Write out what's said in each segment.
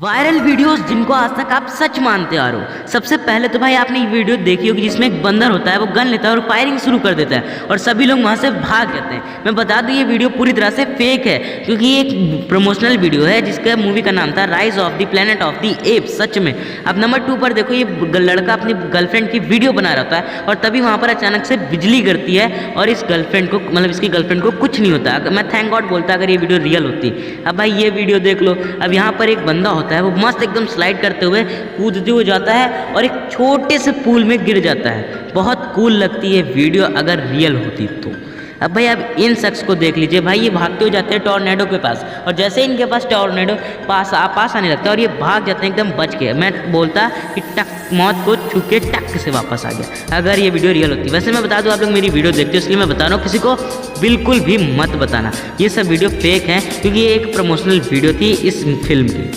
Viral videos जिनको आज तक आप सच मानते आ रहे हो। सबसे पहले तो भाई आपने ये वीडियो देखी होगी जिसमें एक बंदर होता है, वो गन लेता है और फायरिंग शुरू कर देता है और सभी लोग वहां से भाग जाते हैं। मैं बता दूं ये वीडियो पूरी तरह से फेक है, क्योंकि ये एक प्रमोशनल वीडियो है जिसका मूवी का नाम था rise of the planet of the apes. सच में। अब नंबर 2 पर देखो, ये लड़का अपनी गर्लफ्रेंड की वीडियो बना रहा होता है और तभी वहां पर अचानक से बिजली गिरती है और इस गर्लफ्रेंड को इसकी गर्लफ्रेंड को कुछ नहीं होता। मैं थैंक गॉड बोलता अगर ये वीडियो रियल होती। अब भाई ये वीडियो देख लो। अब यहाँ पर एक बंदा होता है, वो मस्त एकदम स्लाइड करते हुए कूदते हुए जाता है और एक छोटे से पूल में गिर जाता है। बहुत कूल लगती है वीडियो अगर रियल होती तो। अब भाई अब इन शख्स को देख लीजिए भाई, ये भागते हुए जाते हैं टॉर्नेडो के पास और जैसे इनके पास टॉर्नेडो पास आने लगता है और ये भाग जाते हैं एकदम बच के। मैं बोलता कि टक मौत को छू के टक से वापस आ गया अगर ये वीडियो रियल होती। वैसे मैं बता दूं आप लोग मेरी वीडियो देखते हो इसलिए मैं बता रहा हूँ, किसी को बिल्कुल भी मत बताना ये सब वीडियो फेक है, क्योंकि ये एक प्रमोशनल वीडियो थी इस फिल्म की।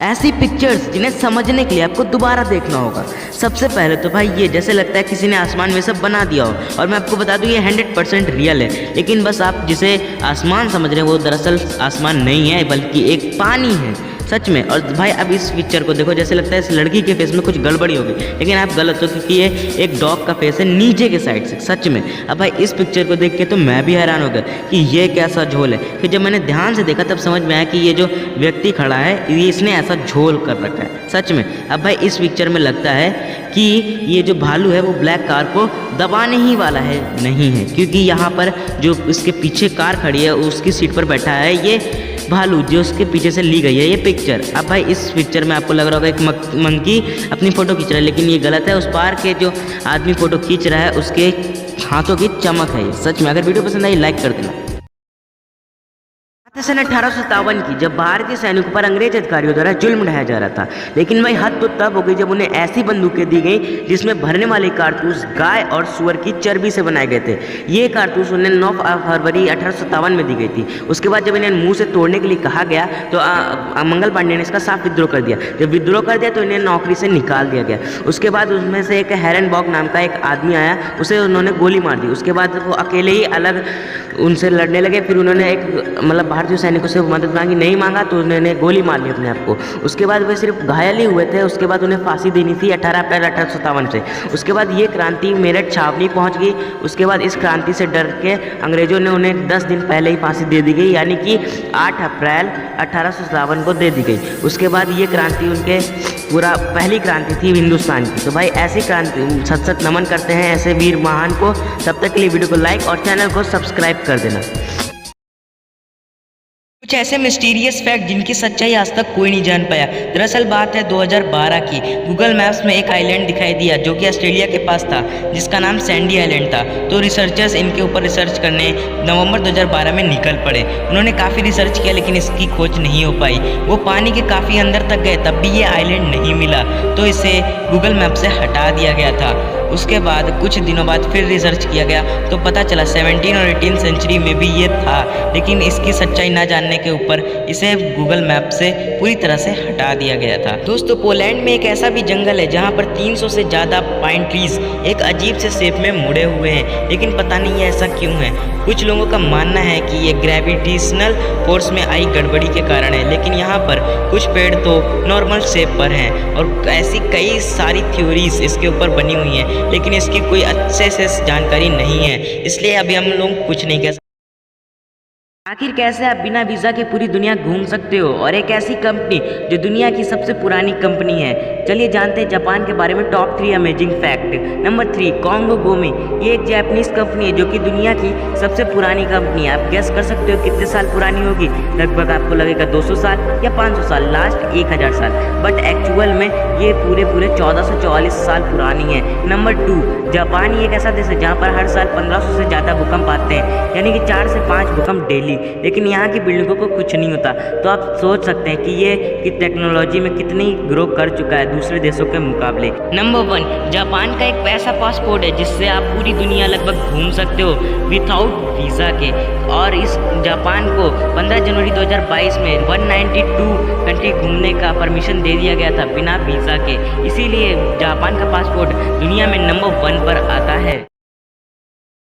ऐसी पिक्चर्स जिन्हें समझने के लिए आपको दोबारा देखना होगा। सबसे पहले तो भाई ये जैसे लगता है किसी ने आसमान में सब बना दिया हो, और मैं आपको बता दूं ये 100% रियल है, लेकिन बस आप जिसे आसमान समझ रहे हैं वो दरअसल आसमान नहीं है बल्कि एक पानी है। सच में। और भाई अब इस पिक्चर को देखो, जैसे लगता है इस लड़की के फेस में कुछ गड़बड़ी होगी, लेकिन आप गलत हो, क्योंकि ये एक डॉग का फेस है नीचे के साइड से। सच में। अब भाई इस पिक्चर को देख के तो मैं भी हैरान हो गया कि ये कैसा झोल है। फिर जब मैंने ध्यान से देखा तब समझ में आया कि ये जो व्यक्ति खड़ा है ये इसने ऐसा झोल कर रखा है। सच में। अब भाई इस पिक्चर में लगता है कि ये जो भालू है वो ब्लैक कार को दबाने ही वाला है, नहीं है, क्योंकि यहाँ पर जो इसके पीछे कार खड़ी है उसकी सीट पर बैठा है ये भालू, जो उसके पीछे से ली गई है ये पिक्चर। अब भाई इस पिक्चर में आपको लग रहा होगा एक मंकी अपनी फ़ोटो खींच रहा है, लेकिन ये गलत है। उस पार के जो आदमी फ़ोटो खींच रहा है उसके हाथों की चमक है ये। सच में। अगर वीडियो पसंद आई लाइक कर देना। सन 1857 की, जब भारतीय सैनिकों पर अंग्रेज अधिकारियों द्वारा जुल्म ढाया जा रहा था, लेकिन भाई हद तो तब हो गई जब उन्हें ऐसी बंदूकें दी गई जिसमें भरने वाले कारतूस गाय और सुअर की चर्बी से बनाए गए थे। ये कारतूस उन्हें 9 फरवरी 1857 में दी गई थी। उसके बाद जब इन्हें मुंह से तोड़ने के लिए कहा गया तो मंगल पांडे ने इसका साफ विद्रोह कर दिया। जब विद्रोह कर दिया तो इन्हें नौकरी से निकाल दिया गया। उसके बाद उसमें से एक हेरनबॉग नाम का एक आदमी आया, उसे उन्होंने गोली मार दी। उसके बाद वो अकेले ही अलग उनसे लड़ने लगे। फिर उन्होंने एक भारतीय सैनिकों से मदद मांगी, नहीं मांगा तो उन्होंने गोली मार ली अपने आप को। उसके बाद वे सिर्फ घायल ही हुए थे। उसके बाद उन्हें फांसी देनी थी 18 अप्रैल 1857 से। उसके बाद ये क्रांति मेरठ छावनी पहुंच गई। उसके बाद इस क्रांति से डर के अंग्रेजों ने उन्हें 10 दिन पहले ही फांसी दे दी गई, यानी कि 8 अप्रैल 1857 को दे दी गई। उसके बाद ये क्रांति उनके पूरा पहली क्रांति थी हिंदुस्तान की। तो भाई ऐसी क्रांति सत नमन करते हैं ऐसे वीर महान को। तब तक के लिए वीडियो को लाइक और चैनल को सब्सक्राइब कर देना। कुछ ऐसे मिस्टीरियस फैक्ट जिनकी सच्चाई आज तक कोई नहीं जान पाया। दरअसल बात है 2012 की। गूगल मैप्स में एक आइलैंड दिखाई दिया जो कि ऑस्ट्रेलिया के पास था, जिसका नाम सैंडी आइलैंड था। तो रिसर्चर्स इनके ऊपर रिसर्च करने नवंबर 2012 में निकल पड़े। उन्होंने काफ़ी रिसर्च किया लेकिन इसकी खोज नहीं हो पाई। वो पानी के काफ़ी अंदर तक गए तब भी ये आइलैंड नहीं मिला, तो इसे गूगल मैप से हटा दिया गया था। उसके बाद कुछ दिनों बाद फिर रिसर्च किया गया तो पता चला 17 और 18 सेंचुरी में भी ये था, लेकिन इसकी सच्चाई ना जानने के ऊपर इसे गूगल मैप से पूरी तरह से हटा दिया गया था। दोस्तों, पोलैंड में एक ऐसा भी जंगल है जहां पर 300 से ज़्यादा पाइन ट्रीज एक अजीब से शेप में मुड़े हुए हैं, लेकिन पता नहीं है ऐसा क्यों है। कुछ लोगों का मानना है कि ये ग्रेविटेशनल फोर्स में आई गड़बड़ी के कारण है, लेकिन यहाँ पर कुछ पेड़ तो नॉर्मल शेप पर हैं और ऐसी कई सारी थ्योरीज इसके ऊपर बनी हुई हैं, लेकिन इसकी कोई अच्छे से जानकारी नहीं है, इसलिए अभी हम लोग कुछ नहीं कह सकते। आखिर कैसे आप बिना वीज़ा के पूरी दुनिया घूम सकते हो, और एक ऐसी कंपनी जो दुनिया की सबसे पुरानी कंपनी है। चलिए जानते हैं जापान के बारे में top 3 amazing fact. Number 3, Kongo Gumi. ये एक जापानीज कंपनी है जो कि दुनिया की सबसे पुरानी कंपनी है। आप गेस कर सकते हो कितने साल पुरानी होगी। लगभग आपको लगेगा 200 साल या 500 साल, लास्ट 1000 साल, बट एक्चुअल में ये पूरे 1444 साल पुरानी है। नंबर 2, जापान एक ऐसा देश है जहाँ पर हर साल 1500 से ज़्यादा भूकंप आते हैं, यानी कि 4 से 5 भूकंप डेली, लेकिन यहाँ की बिल्डिंगों को कुछ नहीं होता। तो आप सोच सकते हैं कि ये कि टेक्नोलॉजी में कितनी ग्रो कर चुका है दूसरे देशों के मुकाबले। नंबर 1, जापान का एक ऐसा पासपोर्ट है जिससे आप पूरी दुनिया लगभग घूम सकते हो विदाउट वीज़ा के। और इस जापान को 15 जनवरी 2022 में 192 कंट्री घूमने का परमिशन दे दिया गया था बिना वीज़ा के। इसीलिए जापान का पासपोर्ट दुनिया में नंबर 1 पर आता है।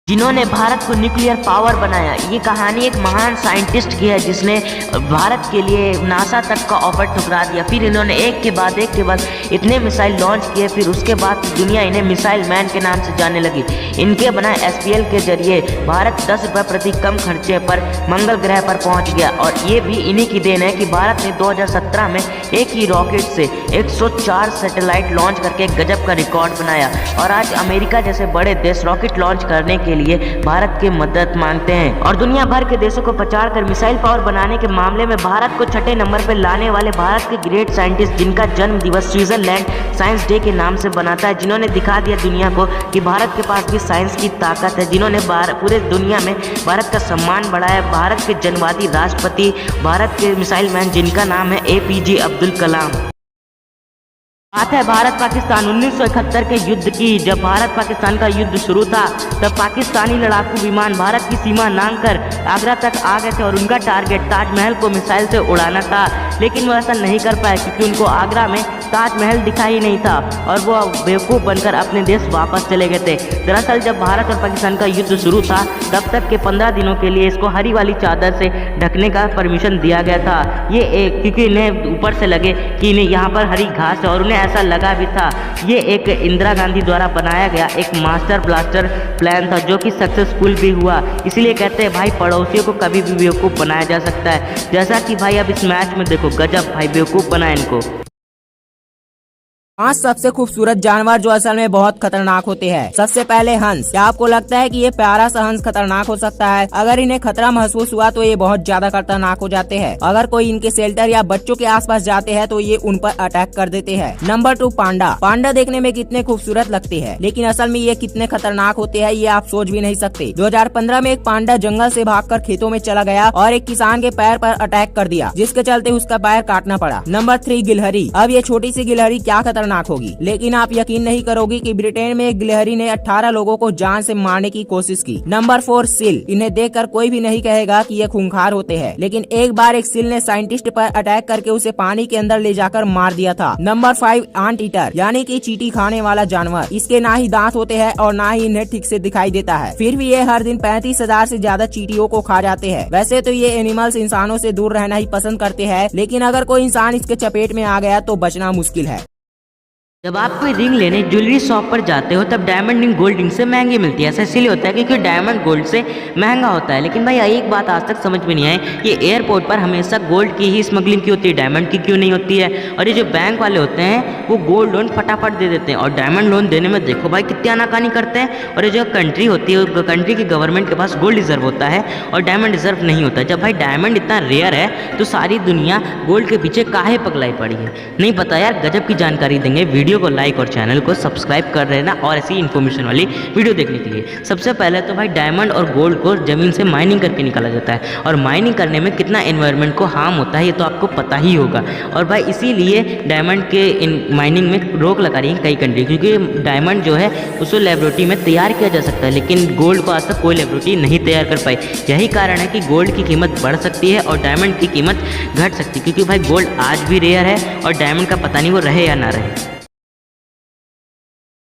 जिन्होंने भारत को न्यूक्लियर पावर बनाया। ये कहानी एक महान साइंटिस्ट की है जिसने भारत के लिए नासा तक का ऑफर ठुकरा दिया। फिर इन्होंने एक के बाद इतने मिसाइल लॉन्च किए, फिर उसके बाद दुनिया इन्हें मिसाइल मैन के नाम से जानने लगी। इनके बनाए SPL के जरिए भारत 10 रुपये प्रति कम खर्चे पर मंगल ग्रह पर पहुंच गया। और ये भी इन्हीं की देन है कि भारत ने 2017 में एक ही रॉकेट से 104 सैटेलाइट लॉन्च करके एक गजब का रिकॉर्ड बनाया। और आज अमेरिका जैसे बड़े देश रॉकेट लॉन्च करने के लिए भारत की मदद मांगते हैं। और दुनिया भर के देशों को पछाड़कर मिसाइल पावर बनाने के मामले में भारत को छठे नंबर पर लाने वाले भारत के ग्रेट साइंटिस्ट, जिनका जन्म दिवस स्विट्जरलैंड साइंस डे के नाम से बनाता है, जिन्होंने दिखा दिया दुनिया को कि भारत के पास भी साइंस की ताकत है, जिन्होंने पूरे दुनिया में भारत का सम्मान बढ़ाया। भारत के जनवादी राष्ट्रपति, भारत के मिसाइल मैन, जिनका नाम है APJ अब्दुल कलाम। बात है भारत पाकिस्तान 1971 के युद्ध की। जब भारत पाकिस्तान का युद्ध शुरू था तब पाकिस्तानी लड़ाकू विमान भारत की सीमा लांघकर आगरा तक आ गए थे और उनका टारगेट ताजमहल को मिसाइल से उड़ाना था। लेकिन वो ऐसा नहीं कर पाए क्योंकि उनको आगरा में ताजमहल दिखाई नहीं था और वो बेवकूफ़ बनकर अपने देश वापस चले गए थे। दरअसल जब भारत और पाकिस्तान का युद्ध शुरू था तब तक के 15 दिनों के लिए इसको हरी वाली चादर से ढकने का परमिशन दिया गया था। ये क्योंकि इन्हें ऊपर से लगे कि इन्हें यहाँ पर हरी घास है, और उन्हें ऐसा लगा भी था। ये एक इंदिरा गांधी द्वारा बनाया गया एक मास्टर ब्लास्टर प्लान था जो कि सक्सेसफुल भी हुआ। इसलिए कहते हैं भाई, पड़ोसियों को कभी भी बेवकूफ़ बनाया जा सकता है। जैसा कि भाई अब इस मैच में देखो, गजब भाई बेवकूफ़ बनाए इनको। 5 सबसे खूबसूरत जानवर जो असल में बहुत खतरनाक होते हैं। सबसे पहले हंस। क्या आपको लगता है कि ये प्यारा सा हंस खतरनाक हो सकता है? अगर इन्हें खतरा महसूस हुआ तो ये बहुत ज्यादा खतरनाक हो जाते हैं। अगर कोई इनके शेल्टर या बच्चों के आसपास जाते हैं तो ये उन पर अटैक कर देते हैं। नंबर 2, पांडा। पांडा देखने में कितने खूबसूरत लगते हैं लेकिन असल में ये कितने खतरनाक होते हैं ये आप सोच भी नहीं सकते। 2015 में एक पांडा जंगल से भागकर खेतों में चला गया और एक किसान के पैर पर अटैक कर दिया, जिसके चलते उसका पैर काटना पड़ा। नंबर 3, गिलहरी। अब ये छोटी सी गिलहरी क्या खतरनाक होगी, लेकिन आप यकीन नहीं करोगे कि ब्रिटेन में एक गिलहरी ने 18 लोगों को जान से मारने की कोशिश की। Number 4, seal. इन्हें देखकर कोई भी नहीं कहेगा कि ये खूंखार होते हैं, लेकिन एक बार एक सील ने साइंटिस्ट पर अटैक करके उसे पानी के अंदर ले जाकर मार दिया था। नंबर 5, आंट ईटर, यानी कि चींटी खाने वाला जानवर। इसके ना ही दांत होते हैं और ना ही इन्हें ठीक से दिखाई देता है, फिर भी ये हर दिन 35,000 से ज्यादा चींटियों को खा जाते हैं। वैसे तो ये एनिमल्स इंसानों से दूर रहना ही पसंद करते हैं, लेकिन अगर कोई इंसान इसके चपेट में आ गया तो बचना मुश्किल है। जब आप कोई रिंग लेने ज्वेलरी शॉप पर जाते हो तब डायमंड रिंग गोल्ड रिंग से महंगी मिलती है। ऐसा इसलिए होता है क्योंकि डायमंड गोल्ड से महंगा होता है। लेकिन भाई एक बात आज तक समझ में नहीं आई, ये एयरपोर्ट पर हमेशा गोल्ड की ही स्मगलिंग की होती है, डायमंड की क्यों नहीं होती है? और ये जो बैंक वाले होते हैं वो गोल्ड लोन फटाफट दे देते हैं और डायमंड लोन देने में देखो भाई कितनी आनाकानी करते हैं। और ये जो कंट्री होती है, कंट्री की गवर्नमेंट के पास गोल्ड रिजर्व होता है और डायमंड रिजर्व नहीं होता। जब भाई डायमंड इतना रेयर है तो सारी दुनिया गोल्ड के पीछे काहे पगलाई पड़ी है? नहीं पता यार, गजब की जानकारी देंगे। वीडियो को लाइक और चैनल को सब्सक्राइब कर रहे ना और ऐसी इन्फॉर्मेशन वाली वीडियो देखने के लिए। सबसे पहले तो भाई डायमंड और गोल्ड को जमीन से माइनिंग करके निकाला जाता है और माइनिंग करने में कितना एनवायरनमेंट को हार्म होता है ये तो आपको पता ही होगा। और भाई इसीलिए डायमंड के माइनिंग में रोक लगा रही है कई कंट्री, क्योंकि डायमंड जो है उसको लेबोरेटरी में तैयार किया जा सकता है लेकिन गोल्ड को आज तक कोई लेबोरेटरी नहीं तैयार कर पाई। यही कारण है कि गोल्ड की कीमत बढ़ सकती है और डायमंड की कीमत घट सकती है, क्योंकि भाई गोल्ड आज भी रेयर है और डायमंड का पता नहीं वो रहे या ना रहे।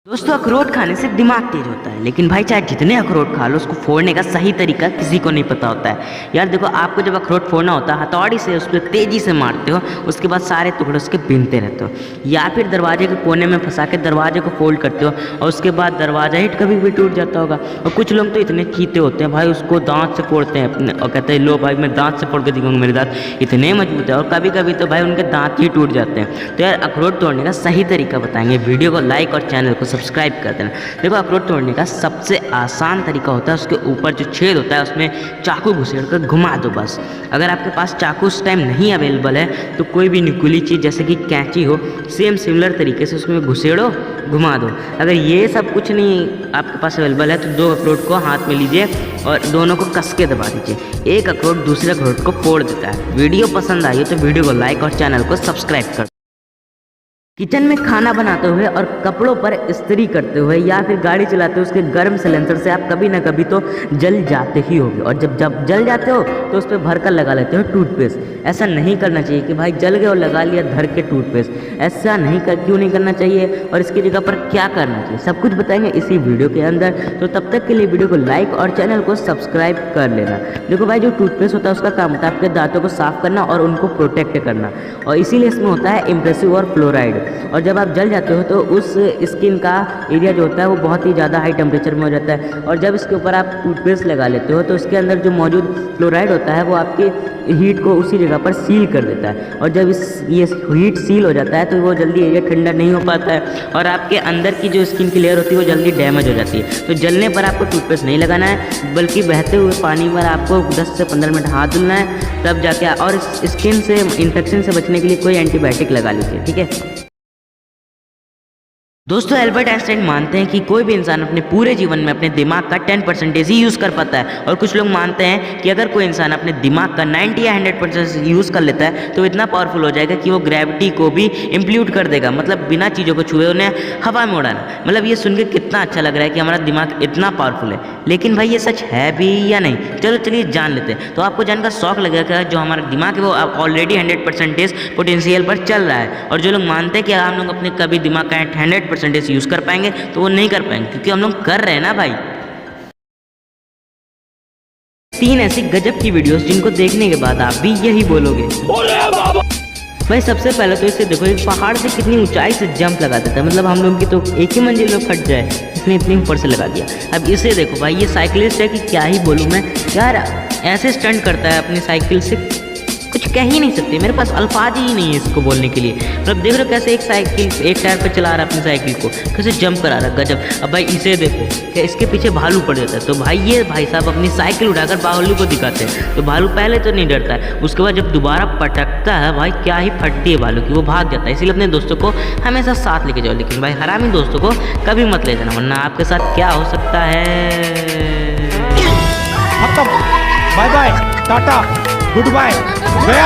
दोस्तों, अखरोट खाने से दिमाग तेज होता है, लेकिन भाई चाहे जितने अखरोट खा लो उसको फोड़ने का सही तरीका किसी को नहीं पता होता है। यार देखो, आपको जब अखरोट फोड़ना होता है हथौड़ी से उस पर तेजी से मारते हो, उसके बाद सारे टुकड़े उसके बीनते रहते हो, या फिर दरवाजे के कोने में फंसा के दरवाजे को फोल्ड करते हो और उसके बाद दरवाजा ही कभी भी टूट जाता होगा। और कुछ लोग तो इतने चीते होते हैं भाई, उसको दांत से फोड़ते हैं अपने और कहते हैं लो भाई मैं दांत से फोड़ के दिखाऊंगा, मेरे दांत इतने मजबूत है। और कभी कभी तो भाई उनके दांत ही टूट जाते हैं। तो यार अखरोट तोड़ने का सही तरीका बताएंगे, वीडियो को लाइक और चैनल को सब्सक्राइब कर देना। देखो, अखरोट तोड़ने का सबसे आसान तरीका होता है उसके ऊपर जो छेद होता है उसमें चाकू घुसेड़ कर घुमा दो बस। अगर आपके पास चाकू उस टाइम नहीं अवेलेबल है तो कोई भी नुकीली चीज़ जैसे कि कैंची हो, सेम सिमिलर तरीके से उसमें घुसेड़ो, घुमा दो। अगर ये सब कुछ नहीं आपके पास अवेलेबल है तो 2 अखरोट को हाथ में लीजिए और दोनों को कस के दबा दीजिए। एक अखरोट दूसरे अखरोट को फोड़ देता है। वीडियो पसंद आई तो वीडियो को लाइक और चैनल को सब्सक्राइब कर किचन में खाना बनाते हुए और कपड़ों पर इस्त्री करते हुए या फिर गाड़ी चलाते हुए उसके गर्म सिलेंडर से आप कभी ना कभी तो जल जाते ही होगे। और जब जल जाते हो तो उस पर भर कर लगा लेते हो टूथपेस्ट। ऐसा नहीं करना चाहिए कि भाई जल गए और लगा लिया धर के टूथपेस्ट। ऐसा क्यों नहीं करना चाहिए और इसकी जगह पर क्या करना चाहिए, सब कुछ बताएंगे इसी वीडियो के अंदर। तो तब तक के लिए वीडियो को लाइक और चैनल को सब्सक्राइब कर लेना। देखो भाई, जो टूथपेस्ट होता है उसका काम होता है आपके दांतों को साफ करना और उनको प्रोटेक्ट करना, और इसीलिए इसमें होता है इम्प्रेसिव और फ्लोराइड। और जब आप जल जाते हो तो उस स्किन का एरिया जो होता है वो बहुत ही ज़्यादा हाई टेम्परेचर में हो जाता है। और जब इसके ऊपर आप टूथपेस्ट लगा लेते हो तो इसके अंदर जो मौजूद फ्लोराइड होता है वो आपकी हीट को उसी जगह पर सील कर देता है। और जब ये हीट सील हो जाता है तो वो जल्दी एरिया ठंडा नहीं हो पाता है और आपके अंदर की जो स्किन की लेयर होती है वो जल्दी डैमेज हो जाती है। तो जलने पर आपको टूथपेस्ट नहीं लगाना है, बल्कि बहते हुए पानी पर आपको 10 से 15 मिनट हाथ धुलना है, तब जाके। और स्किन से इन्फेक्शन से बचने के लिए कोई एंटीबायोटिक लगा लीजिए, ठीक है। दोस्तों, एल्बर्ट आइंस्टाइन मानते हैं कि कोई भी इंसान अपने पूरे जीवन में अपने दिमाग का 10% ही यूज़ कर पाता है। और कुछ लोग मानते हैं कि अगर कोई इंसान अपने दिमाग का 90 या 100% यूज़ कर लेता है तो इतना पावरफुल हो जाएगा कि वो ग्रेविटी को भी इम्प्ल्यूट कर देगा, मतलब बिना चीज़ों को छुए उन्हें हवा में उड़ाना। मतलब ये सुन के कितना अच्छा लग रहा है कि हमारा दिमाग इतना पावरफुल है। लेकिन भाई ये सच है भी या नहीं, चलिए जान लेते हैं। तो आपको जानकर शौक लगेगा जो हमारा दिमाग है वो ऑलरेडी 100% पोटेंशियल पर चल रहा है। और जो लोग मानते हैं कि हम लोग अपने कभी दिमाग का 100% यूज़ कर पाएंगे तो वो नहीं कर पाएंगे, क्योंकि हम लोग कर रहे हैं ना भाई। 3 ऐसी गजब की वीडियोस जिनको देखने के बाद आप भी यही बोलोगे। भाई सबसे पहले तो इसे देखो, एक पहाड़ से कितनी ऊंचाई से जंप लगा देता है, मतलब हम लोग की तो एक ही मंजिल में फट जाए, इसने इतनी ऊपर से लगा दिया। अब इसे देखो भाई, ये साइकिलिस्ट है कि क्या ही बोलूँ मैं यार, ऐसे स्टंट करता है अपनी साइकिल से, कुछ कह ही नहीं सकते, मेरे पास अल्फाज ही नहीं है इसको बोलने के लिए। मतलब देख रहे हो कैसे एक टायर पे चला रहा है अपनी साइकिल को, कैसे जंप करा रहा है, गजब। अब भाई इसे देखो कि इसके पीछे भालू पड़ जाता है, तो भाई ये भाई साहब अपनी साइकिल उठाकर भालू को दिखाते हैं। तो भालू पहले तो नहीं डरता है, उसके बाद जब दोबारा पटकता है भाई क्या ही फटती है भालू की, वो भाग जाता है। इसीलिए अपने दोस्तों को हमेशा साथ लेके जाओ, लेकिन भाई हरामी दोस्तों को कभी मत ले जाना, वरना आपके साथ क्या हो सकता है। बाय बाय, टाटा, गुड बाय, गया।